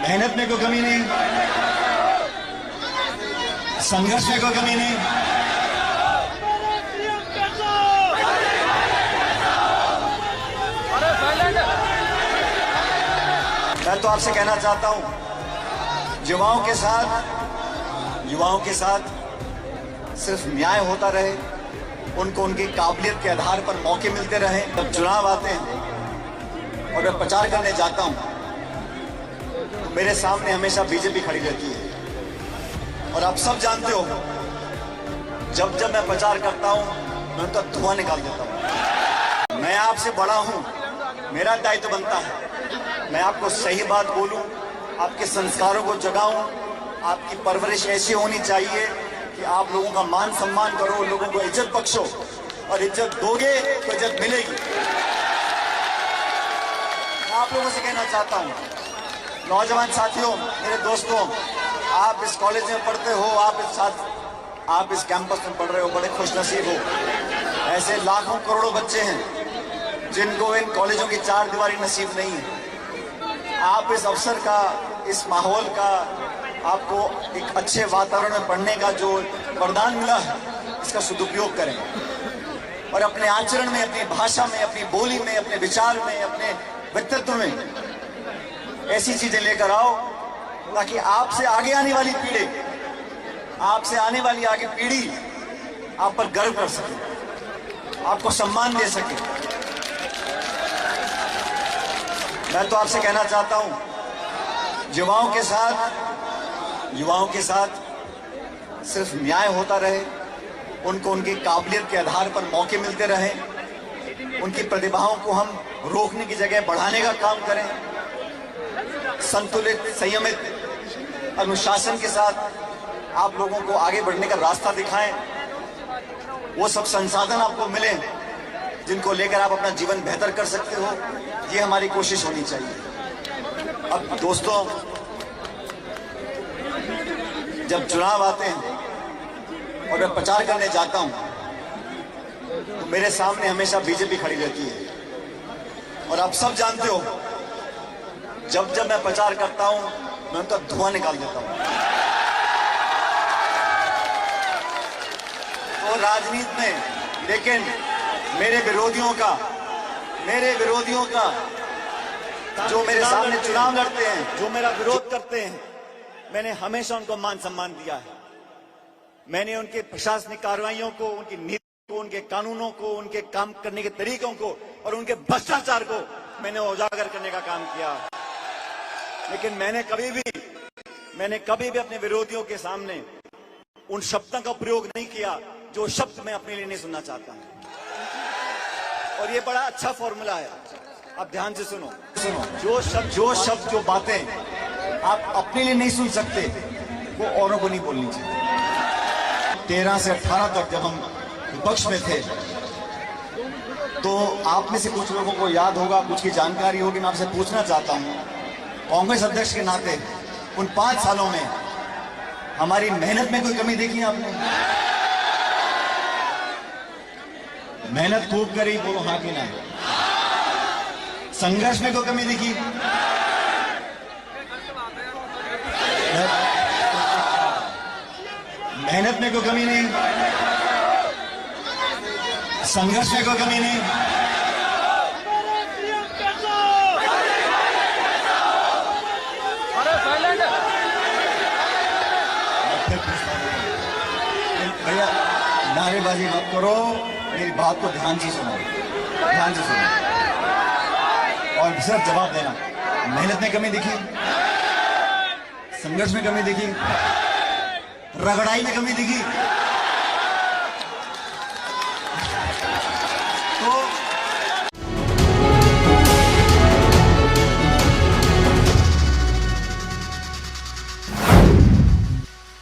मेहनत में कोई कमी नहीं, संघर्ष में कोई कमी नहीं। मैं तो आपसे कहना चाहता हूं, युवाओं के साथ सिर्फ न्याय होता रहे, उनको उनकी काबिलियत के आधार पर मौके मिलते रहे। जब चुनाव आते हैं और मैं प्रचार करने जाता हूं तो मेरे सामने हमेशा बीजेपी खड़ी रहती है। और आप सब जानते हो, जब जब मैं प्रचार करता हूं मैं उनका धुआं निकाल देता हूं। मैं आपसे बड़ा हूं, मेरा दायित्व बनता है मैं आपको सही बात बोलूं, आपके संस्कारों को जगाऊं। आपकी परवरिश ऐसी होनी चाहिए कि आप लोगों का मान सम्मान करो, लोगों को इज्जत बख्शो, और इज्जत दोगे तो इज्जत मिलेगी। मैं आप लोगों से कहना चाहता हूं, नौजवान साथियों, मेरे दोस्तों, आप इस कॉलेज में पढ़ते हो, आप इस कैंपस में पढ़ रहे हो, बड़े खुशनसीब हो। ऐसे लाखों करोड़ों बच्चे हैं जिनको इन कॉलेजों की चार दीवारी नसीब नहीं है। आप इस अवसर का, इस माहौल का, आपको एक अच्छे वातावरण में पढ़ने का जो वरदान मिला है, इसका सदुपयोग करें और अपने आचरण में, अपनी भाषा में, अपनी बोली में, अपने विचार में, अपने व्यक्तित्व में ऐसी चीजें लेकर आओ ताकि आपसे आगे आने वाली पीढ़ी, आप पर गर्व कर सके, आपको सम्मान दे सके। मैं तो आपसे कहना चाहता हूं, युवाओं के साथ सिर्फ न्याय होता रहे, उनको उनकी काबिलियत के आधार पर मौके मिलते रहे, उनकी प्रतिभाओं को हम रोकने की जगह बढ़ाने का काम करें। संतुलित, संयमित अनुशासन के साथ आप लोगों को आगे बढ़ने का रास्ता दिखाएं। वो सब संसाधन आपको मिले जिनको लेकर आप अपना जीवन बेहतर कर सकते हो, ये हमारी कोशिश होनी चाहिए। अब दोस्तों, जब चुनाव आते हैं और मैं प्रचार करने जाता हूं तो मेरे सामने हमेशा बीजेपी खड़ी रहती है। और आप सब जानते हो, जब जब मैं प्रचार करता हूं मैं उनका धुआं निकाल देता हूं। तो राजनीति में, लेकिन मेरे विरोधियों का जो मेरे सामने चुनाव लड़ते हैं, जो मेरा विरोध करते हैं, मैंने हमेशा उनको मान सम्मान दिया है। मैंने उनके प्रशासनिक कार्रवाइयों को, उनकी नीति को, उनके कानूनों को, उनके काम करने के तरीकों को और उनके भ्रष्टाचार को मैंने उजागर करने का काम किया। लेकिन मैंने कभी भी अपने विरोधियों के सामने उन शब्दों का प्रयोग नहीं किया जो शब्द मैं अपने लिए नहीं सुनना चाहता हूं। और ये बड़ा अच्छा फॉर्मूला है, आप ध्यान से सुनो। जो बातें आप अपने लिए नहीं सुन सकते, वो औरों को नहीं बोलनी चाहिए। 13 से 18 तक जब हम विपक्ष में थे तो आप में से कुछ लोगों को याद होगा, कुछ की जानकारी होगी। मैं आपसे पूछना चाहता हूं, कांग्रेस अध्यक्ष के नाते उन 5 सालों में हमारी मेहनत में कोई कमी देखी आपने? मेहनत खूब करी, बोलो हाँ कि ना? संघर्ष में कोई कमी दिखी? मेहनत में कोई कमी नहीं, संघर्ष में कोई कमी नहीं। भैया नारेबाजी मत करो, मेरी बात को ध्यान से सुनो, और सिर्फ जवाब देना। मेहनत में कमी दिखी, संघर्ष में कमी दिखी, रगड़ाई में कमी दिखी?